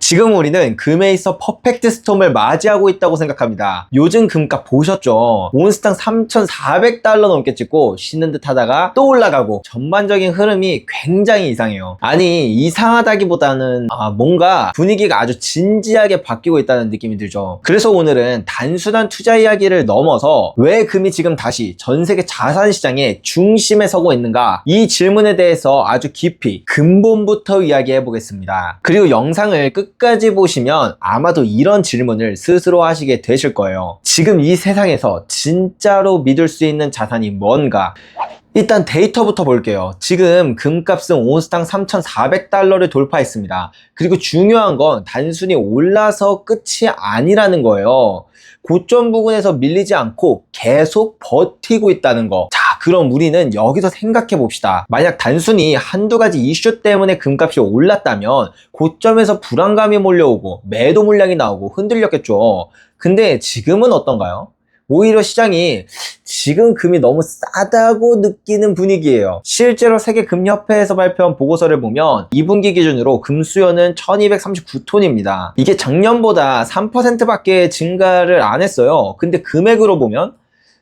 지금 우리는 금에 있어 퍼펙트 스톰을 맞이하고 있다고 생각합니다. 요즘 금값 보셨죠? 온스당 3,400달러 넘게 찍고 쉬는 듯 하다가 또 올라가고 전반적인 흐름이 굉장히 이상해요. 아니, 이상하다기보다는 뭔가 분위기가 아주 진지하게 바뀌고 있다는 느낌이 들죠. 그래서 오늘은 단순한 투자 이야기를 넘어서 왜 금이 지금 다시 전 세계 자산 시장의 중심에 서고 있는가, 이 질문에 대해서 아주 깊이 근본부터 이야기해 보겠습니다. 그리고 영상을 끝까지 보시면 아마도 이런 질문을 스스로 하시게 되실 거예요. 지금 이 세상에서 진짜로 믿을 수 있는 자산이 뭔가? 일단 데이터부터 볼게요. 지금 금값은 온스당 3,400달러를 돌파했습니다. 그리고 중요한 건 단순히 올라서 끝이 아니라는 거예요. 고점 부근에서 밀리지 않고 계속 버티고 있다는 거. 자, 그럼 우리는 여기서 생각해 봅시다. 만약 단순히 한두 가지 이슈 때문에 금값이 올랐다면 고점에서 불안감이 몰려오고 매도 물량이 나오고 흔들렸겠죠. 근데 지금은 어떤가요? 오히려 시장이 지금 금이 너무 싸다고 느끼는 분위기예요. 실제로 세계금협회에서 발표한 보고서를 보면 2분기 기준으로 금 수요는 1239톤입니다. 이게 작년보다 3%밖에 증가를 안 했어요. 근데 금액으로 보면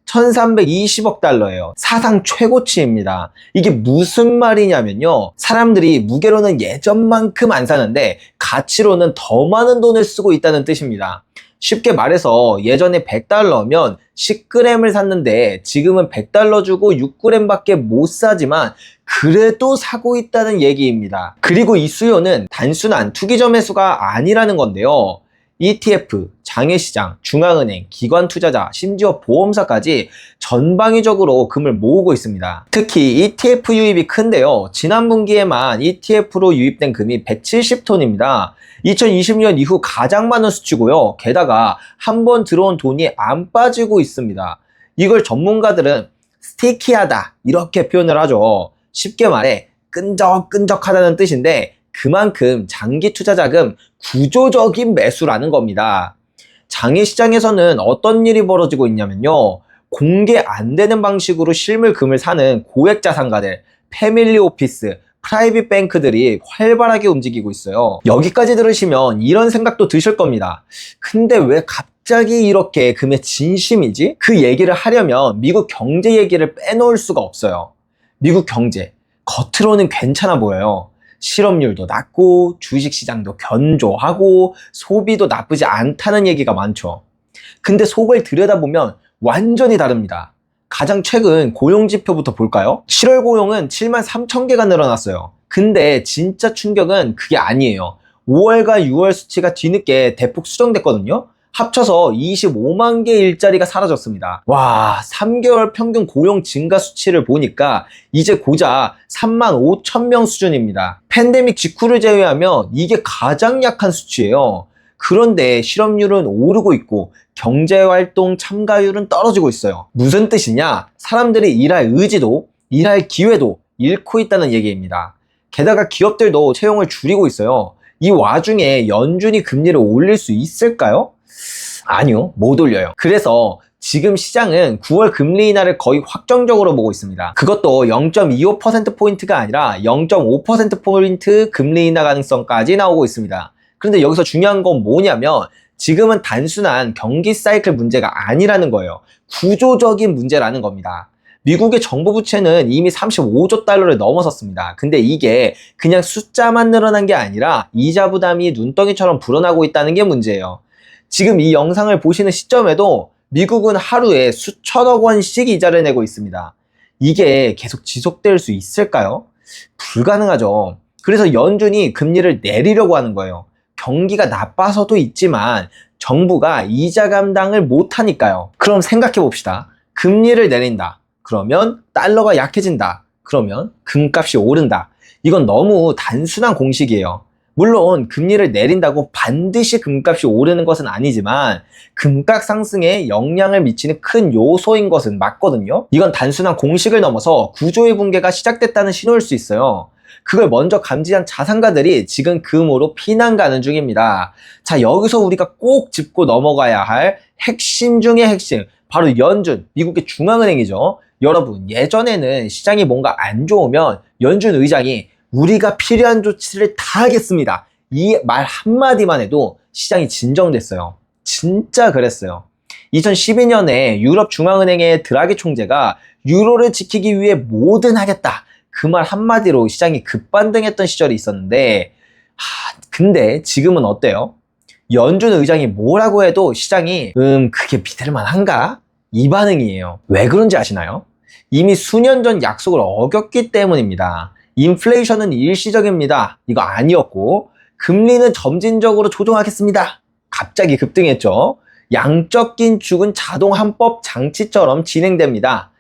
1320억 달러예요. 사상 최고치입니다. 이게 무슨 말이냐면요, 사람들이 무게로는 예전만큼 안 사는데 가치로는 더 많은 돈을 쓰고 있다는 뜻입니다. 쉽게 말해서 예전에 100달러면 10g을 샀는데 지금은 100달러 주고 6g밖에 못 사지만 그래도 사고 있다는 얘기입니다. 그리고 이 수요는 단순한 투기점 매수가 아니라는 건데요, ETF, 장외시장, 중앙은행, 기관투자자, 심지어 보험사까지 전방위적으로 금을 모으고 있습니다. 특히 ETF 유입이 큰데요, 지난 분기에만 ETF로 유입된 금이 170톤입니다. 2020년 이후 가장 많은 수치고요. 게다가 한번 들어온 돈이 안 빠지고 있습니다. 이걸 전문가들은 스티키하다 이렇게 표현을 하죠. 쉽게 말해 끈적끈적하다는 뜻인데 그만큼 장기 투자 자금 구조적인 매수라는 겁니다. 장외시장에서는 어떤 일이 벌어지고 있냐면요, 공개 안 되는 방식으로 실물 금을 사는 고액 자산가들, 패밀리 오피스, 프라이빗 뱅크들이 활발하게 움직이고 있어요. 여기까지 들으시면 이런 생각도 드실 겁니다. 근데 왜 갑자기 이렇게 금에 진심이지? 그 얘기를 하려면 미국 경제 얘기를 빼놓을 수가 없어요. 미국 경제, 겉으로는 괜찮아 보여요. 실업률도 낮고 주식시장도 견조하고 소비도 나쁘지 않다는 얘기가 많죠. 근데 속을 들여다보면 완전히 다릅니다. 가장 최근 고용지표부터 볼까요? 7월 고용은 7만 3천 개가 늘어났어요. 근데 진짜 충격은 그게 아니에요. 5월과 6월 수치가 뒤늦게 대폭 수정됐거든요. 합쳐서 25만 개 일자리가 사라졌습니다. 와, 3개월 평균 고용 증가 수치를 보니까 이제 고작 3만 5천 명 수준입니다. 팬데믹 직후를 제외하면 이게 가장 약한 수치예요. 그런데 실업률은 오르고 있고 경제활동 참가율은 떨어지고 있어요. 무슨 뜻이냐? 사람들이 일할 의지도 일할 기회도 잃고 있다는 얘기입니다. 게다가 기업들도 채용을 줄이고 있어요. 이 와중에 연준이 금리를 올릴 수 있을까요? 아니요, 못 올려요. 그래서 지금 시장은 9월 금리 인하를 거의 확정적으로 보고 있습니다. 그것도 0.25%포인트가 아니라 0.5%포인트 금리 인하 가능성까지 나오고 있습니다. 그런데 여기서 중요한 건 뭐냐면 지금은 단순한 경기 사이클 문제가 아니라는 거예요. 구조적인 문제라는 겁니다. 미국의 정부 부채는 이미 35조 달러를 넘어섰습니다. 근데 이게 그냥 숫자만 늘어난 게 아니라 이자 부담이 눈덩이처럼 불어나고 있다는 게 문제예요. 지금 이 영상을 보시는 시점에도 미국은 하루에 수천억 원씩 이자를 내고 있습니다. 이게 계속 지속될 수 있을까요? 불가능하죠. 그래서 연준이 금리를 내리려고 하는 거예요. 경기가 나빠서도 있지만 정부가 이자 감당을 못하니까요. 그럼 생각해 봅시다. 금리를 내린다. 그러면 달러가 약해진다. 그러면 금값이 오른다. 이건 너무 단순한 공식이에요. 물론 금리를 내린다고 반드시 금값이 오르는 것은 아니지만 금값 상승에 영향을 미치는 큰 요소인 것은 맞거든요. 이건 단순한 공식을 넘어서 구조의 붕괴가 시작됐다는 신호일 수 있어요. 그걸 먼저 감지한 자산가들이 지금 금으로 피난 가는 중입니다. 자, 여기서 우리가 꼭 짚고 넘어가야 할 핵심 중의 핵심, 바로 연준, 미국의 중앙은행이죠. 여러분, 예전에는 시장이 뭔가 안 좋으면 연준 의장이 우리가 필요한 조치를 다 하겠습니다, 이 말 한마디만 해도 시장이 진정됐어요. 진짜 그랬어요. 2012년에 유럽 중앙은행의 드라기 총재가 유로를 지키기 위해 뭐든 하겠다. 그 말 한마디로 시장이 급반등했던 시절이 있었는데, 근데 지금은 어때요? 연준 의장이 뭐라고 해도 시장이 그게 믿을만 한가? 이 반응이에요. 왜 그런지 아시나요? 이미 수년 전 약속을 어겼기 때문입니다. 인플레이션은 일시적입니다. 이거 아니었고, 금리는 점진적으로 조정하겠습니다. 갑자기 급등했죠. 양적 긴축은 자동 합법 장치처럼 진행됩니다.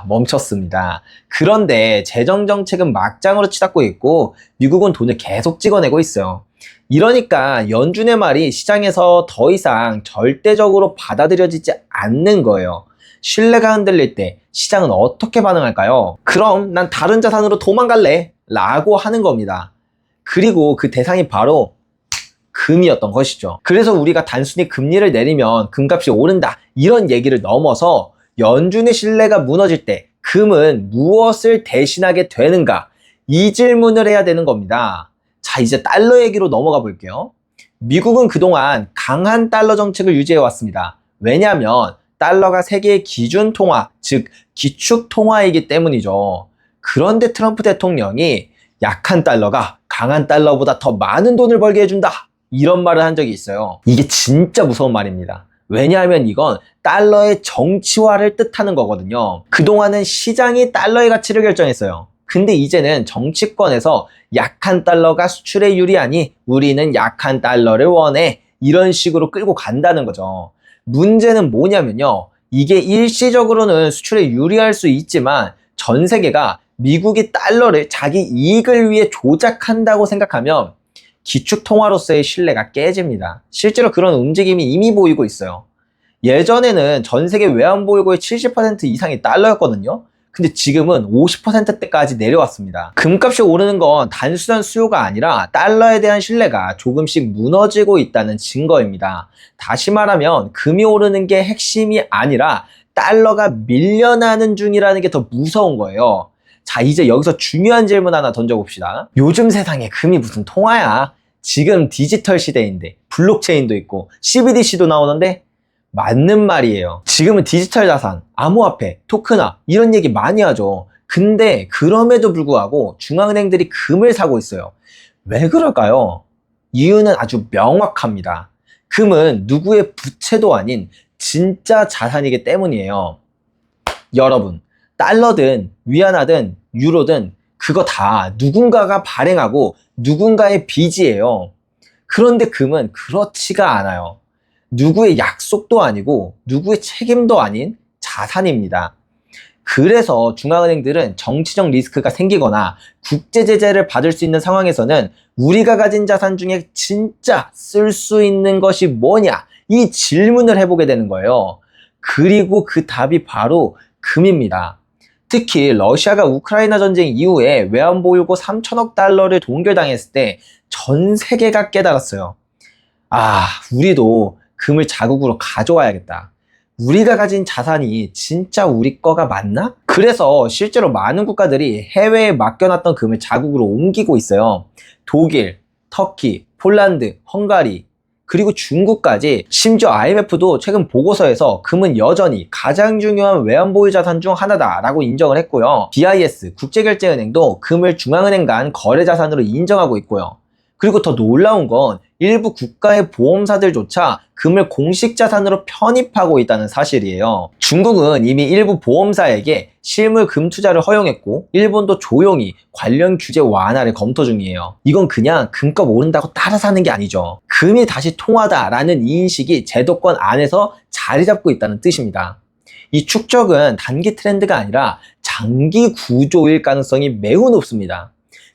멈췄습니다. 그런데 재정 정책은 막장으로 치닫고 있고 미국은 돈을 계속 찍어내고 있어요. 이러니까 연준의 말이 시장에서 더 이상 절대적으로 받아들여지지 않는 거예요. 신뢰가 흔들릴 때 시장은 어떻게 반응할까요? 그럼 난 다른 자산으로 도망갈래 라고 하는 겁니다. 그리고 그 대상이 바로 금이었던 것이죠. 그래서 우리가 단순히 금리를 내리면 금값이 오른다 이런 얘기를 넘어서 연준의 신뢰가 무너질 때 금은 무엇을 대신하게 되는가? 이 질문을 해야 되는 겁니다. 자, 이제 달러 얘기로 넘어가 볼게요. 미국은 그동안 강한 달러 정책을 유지해 왔습니다. 왜냐하면 달러가 세계의 기준 통화, 즉 기축 통화이기 때문이죠. 그런데 트럼프 대통령이 약한 달러가 강한 달러보다 더 많은 돈을 벌게 해준다. 이런 말을 한 적이 있어요. 이게 진짜 무서운 말입니다. 왜냐하면 이건 달러의 정치화를 뜻하는 거거든요. 그동안은 시장이 달러의 가치를 결정했어요. 근데 이제는 정치권에서 약한 달러가 수출에 유리하니 우리는 약한 달러를 원해. 이런 식으로 끌고 간다는 거죠. 문제는 뭐냐면요. 이게 일시적으로는 수출에 유리할 수 있지만 전 세계가 미국이 달러를 자기 이익을 위해 조작한다고 생각하면 기축 통화로서의 신뢰가 깨집니다. 실제로 그런 움직임이 이미 보이고 있어요. 예전에는 전 세계 외환보유고의 70% 이상이 달러였거든요. 근데 지금은 50%대까지 내려왔습니다. 금값이 오르는 건 단순한 수요가 아니라 달러에 대한 신뢰가 조금씩 무너지고 있다는 증거입니다. 다시 말하면 금이 오르는 게 핵심이 아니라 달러가 밀려나는 중이라는 게 더 무서운 거예요. 자, 이제 여기서 중요한 질문 하나 던져봅시다. 요즘 세상에 금이 무슨 통화야? 지금 디지털 시대인데 블록체인도 있고 CBDC도 나오는데 맞는 말이에요. 지금은 디지털 자산, 암호화폐, 토큰화 이런 얘기 많이 하죠. 근데 그럼에도 불구하고 중앙은행들이 금을 사고 있어요. 왜 그럴까요? 이유는 아주 명확합니다. 금은 누구의 부채도 아닌 진짜 자산이기 때문이에요. 여러분, 달러든 위안화든 유로든 그거 다 누군가가 발행하고 누군가의 빚이에요. 그런데 금은 그렇지가 않아요. 누구의 약속도 아니고 누구의 책임도 아닌 자산입니다. 그래서 중앙은행들은 정치적 리스크가 생기거나 국제 제재를 받을 수 있는 상황에서는 우리가 가진 자산 중에 진짜 쓸 수 있는 것이 뭐냐? 이 질문을 해보게 되는 거예요. 그리고 그 답이 바로 금입니다. 특히 러시아가 우크라이나 전쟁 이후에 외환보유고 3천억 달러를 동결당했을 때 전 세계가 깨달았어요. 우리도 금을 자국으로 가져와야겠다. 우리가 가진 자산이 진짜 우리 거가 맞나? 그래서 실제로 많은 국가들이 해외에 맡겨놨던 금을 자국으로 옮기고 있어요. 독일, 터키, 폴란드, 헝가리, 그리고 중국까지. 심지어 IMF도 최근 보고서에서 금은 여전히 가장 중요한 외환보유 자산 중 하나다라고 인정을 했고요. BIS, 국제결제은행도 금을 중앙은행 간 거래자산으로 인정하고 있고요. 그리고 더 놀라운 건 일부 국가의 보험사들조차 금을 공식 자산으로 편입하고 있다는 사실이에요. 중국은 이미 일부 보험사에게 실물 금 투자를 허용했고 일본도 조용히 관련 규제 완화를 검토 중이에요. 이건 그냥 금값 오른다고 따라 사는 게 아니죠. 금이 다시 통하다라는 인식이 제도권 안에서 자리 잡고 있다는 뜻입니다. 이 축적은 단기 트렌드가 아니라 장기 구조일 가능성이 매우 높습니다.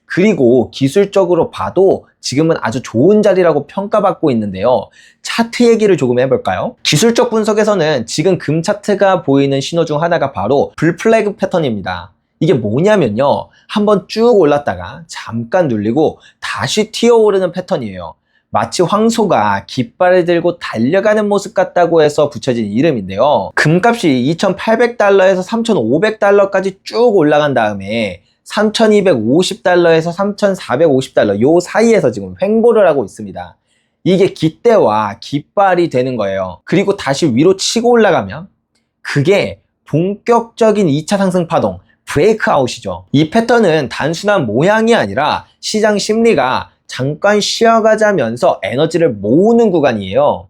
그리고 기술적으로 봐도 지금은 아주 좋은 자리라고 평가받고 있는데요. 차트 얘기를 조금 해볼까요? 기술적 분석에서는 지금 금 차트가 보이는 신호 중 하나가 바로 불플래그 패턴입니다. 이게 뭐냐면요. 한번 쭉 올랐다가 잠깐 눌리고 다시 튀어오르는 패턴이에요. 마치 황소가 깃발을 들고 달려가는 모습 같다고 해서 붙여진 이름인데요. 금값이 2,800달러에서 3,500달러까지 쭉 올라간 다음에 $3,250에서 $3,450 요 사이에서 지금 횡보를 하고 있습니다. 이게 기대와 깃발이 되는 거예요. 그리고 다시 위로 치고 올라가면 그게 본격적인 2차 상승 파동, 브레이크아웃이죠. 이 패턴은 단순한 모양이 아니라 시장 심리가 잠깐 쉬어가자면서 에너지를 모으는 구간이에요.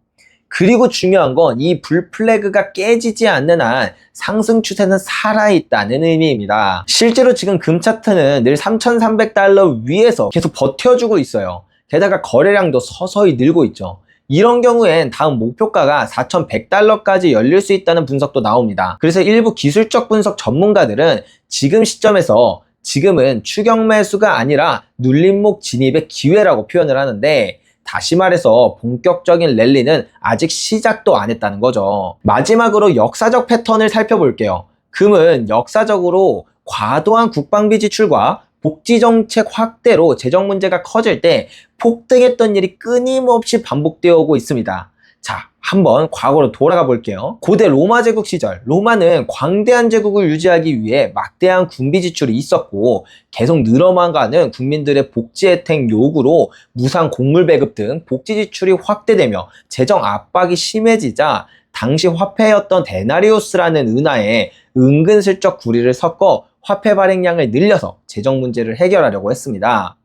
그리고 중요한 건 이 불플래그가 깨지지 않는 한 상승 추세는 살아있다는 의미입니다. 실제로 지금 금 차트는 늘 $3,300 위에서 계속 버텨주고 있어요. 게다가 거래량도 서서히 늘고 있죠. 이런 경우엔 다음 목표가가 $4,100까지 열릴 수 있다는 분석도 나옵니다. 그래서 일부 기술적 분석 전문가들은 지금 시점에서 지금은 추격 매수가 아니라 눌림목 진입의 기회라고 표현을 하는데, 다시 말해서 본격적인 랠리는 아직 시작도 안 했다는 거죠. 마지막으로 역사적 패턴을 살펴볼게요. 금은 역사적으로 과도한 국방비 지출과 복지정책 확대로 재정 문제가 커질 때 폭등했던 일이 끊임없이 반복되어 오고 있습니다. 자, 한번 과거로 돌아가 볼게요. 고대 로마 제국 시절, 로마는 광대한 제국을 유지하기 위해 막대한 군비 지출이 있었고, 계속 늘어나가는 국민들의 복지 혜택 요구로 무상 곡물 배급 등 복지 지출이 확대되며 재정 압박이 심해지자 당시 화폐였던 데나리우스라는 은하에 은근슬쩍 구리를 섞어 화폐 발행량을 늘려서 재정 문제를 해결하려고 했습니다.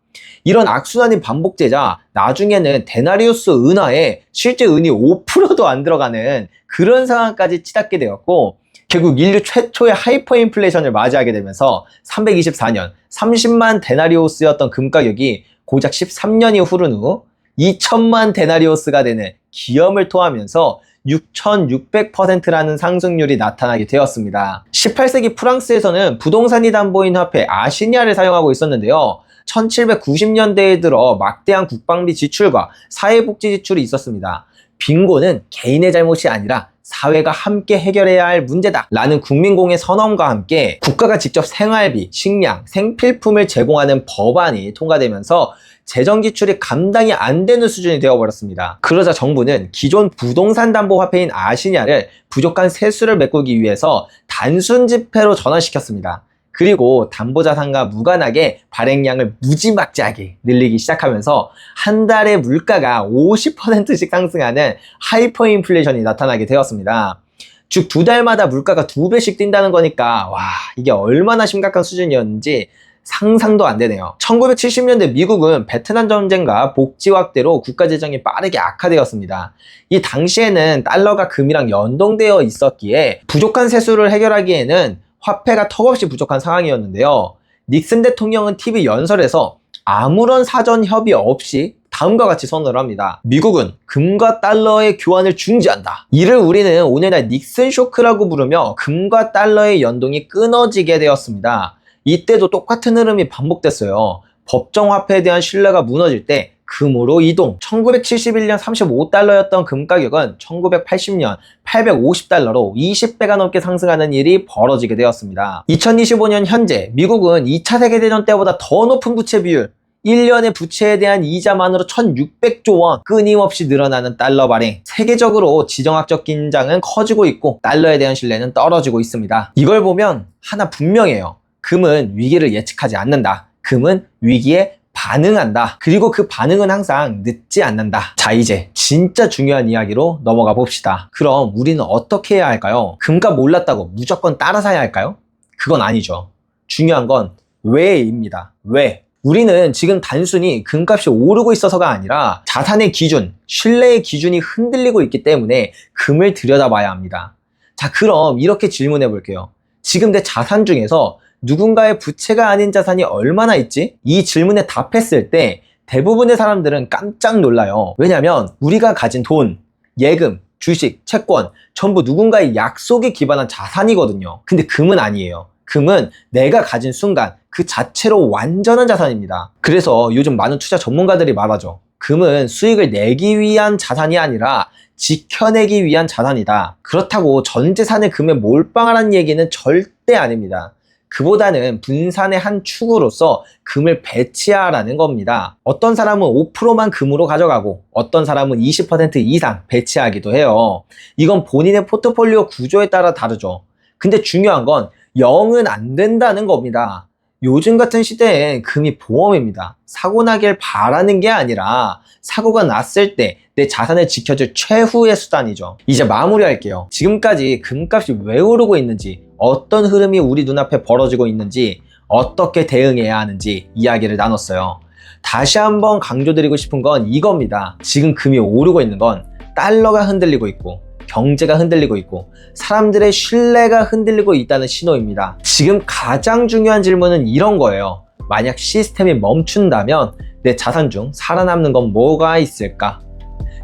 이런 악순환이 반복되자 나중에는 데나리우스 은하에 실제 은이 5%도 안 들어가는 그런 상황까지 치닫게 되었고, 결국 인류 최초의 하이퍼 인플레이션을 맞이하게 되면서 324년 30만 데나리우스였던 금 가격이 고작 13년이 흐른 후 2천만 데나리우스가 되는 기염을 토하면서 6,600%라는 상승률이 나타나게 되었습니다. 18세기 프랑스에서는 부동산이 담보인 화폐 아시니아를 사용하고 있었는데요. 1790년대에 들어 막대한 국방비 지출과 사회복지 지출이 있었습니다. 빈곤은 개인의 잘못이 아니라 사회가 함께 해결해야 할 문제다 라는 국민공의 선언과 함께 국가가 직접 생활비, 식량, 생필품을 제공하는 법안이 통과되면서 재정 지출이 감당이 안 되는 수준이 되어버렸습니다. 그러자 정부는 기존 부동산 담보 화폐인 아시냐를 부족한 세수를 메꾸기 위해서 단순 지폐로 전환시켰습니다. 그리고 담보자산과 무관하게 발행량을 무지막지하게 늘리기 시작하면서 한 달에 물가가 50%씩 상승하는 하이퍼 인플레이션이 나타나게 되었습니다. 즉 2달마다 물가가 2배씩 뛴다는 거니까 와, 이게 얼마나 심각한 수준이었는지 상상도 안 되네요. 1970년대 미국은 베트남 전쟁과 복지 확대로 국가 재정이 빠르게 악화되었습니다. 이 당시에는 달러가 금이랑 연동되어 있었기에 부족한 세수를 해결하기에는 화폐가 턱없이 부족한 상황이었는데요. 닉슨 대통령은 TV 연설에서 아무런 사전 협의 없이 다음과 같이 선언을 합니다. 미국은 금과 달러의 교환을 중지한다. 이를 우리는 오늘날 닉슨 쇼크라고 부르며 금과 달러의 연동이 끊어지게 되었습니다. 이때도 똑같은 흐름이 반복됐어요. 법정 화폐에 대한 신뢰가 무너질 때 금으로 이동. 1971년 35달러였던 금 가격은 1980년 850달러로 20배가 넘게 상승하는 일이 벌어지게 되었습니다. 2025년 현재 미국은 2차 세계대전 때보다 더 높은 부채 비율, 1년의 부채에 대한 이자만으로 1600조 원 끊임없이 늘어나는 달러 발행. 세계적으로 지정학적 긴장은 커지고 있고 달러에 대한 신뢰는 떨어지고 있습니다. 이걸 보면 하나 분명해요. 금은 위기를 예측하지 않는다. 금은 위기에 반응한다. 그리고 그 반응은 항상 늦지 않는다. 자, 이제 진짜 중요한 이야기로 넘어가 봅시다. 그럼 우리는 어떻게 해야 할까요? 금값 올랐다고 무조건 따라 사야 할까요? 그건 아니죠. 중요한 건 왜입니다. 왜? 우리는 지금 단순히 금값이 오르고 있어서가 아니라 자산의 기준, 신뢰의 기준이 흔들리고 있기 때문에 금을 들여다봐야 합니다. 자, 그럼 이렇게 질문해 볼게요. 지금 내 자산 중에서 누군가의 부채가 아닌 자산이 얼마나 있지? 이 질문에 답했을 때 대부분의 사람들은 깜짝 놀라요. 왜냐면 우리가 가진 돈, 예금, 주식, 채권 전부 누군가의 약속에 기반한 자산이거든요. 근데 금은 아니에요. 금은 내가 가진 순간 그 자체로 완전한 자산입니다. 그래서 요즘 많은 투자 전문가들이 말하죠. 금은 수익을 내기 위한 자산이 아니라 지켜내기 위한 자산이다. 그렇다고 전 재산을 금에 몰빵하라는 얘기는 절대 아닙니다. 그보다는 분산의 한 축으로서 금을 배치하라는 겁니다. 어떤 사람은 5%만 금으로 가져가고 어떤 사람은 20% 이상 배치하기도 해요. 이건 본인의 포트폴리오 구조에 따라 다르죠. 근데 중요한 건 0은 안 된다는 겁니다. 요즘 같은 시대엔 금이 보험입니다. 사고 나길 바라는 게 아니라 사고가 났을 때 내 자산을 지켜줄 최후의 수단이죠. 이제 마무리할게요. 지금까지 금값이 왜 오르고 있는지, 어떤 흐름이 우리 눈앞에 벌어지고 있는지, 어떻게 대응해야 하는지 이야기를 나눴어요. 다시 한번 강조드리고 싶은 건 이겁니다. 지금 금이 오르고 있는 건 달러가 흔들리고 있고 경제가 흔들리고 있고 사람들의 신뢰가 흔들리고 있다는 신호입니다. 지금 가장 중요한 질문은 이런 거예요. 만약 시스템이 멈춘다면 내 자산 중 살아남는 건 뭐가 있을까?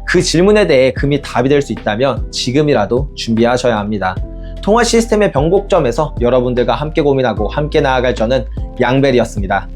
그 질문에 대해 금이 답이 될 수 있다면 지금이라도 준비하셔야 합니다. 통화 시스템의 변곡점에서 여러분들과 함께 고민하고 함께 나아갈 저는 양벨이었습니다.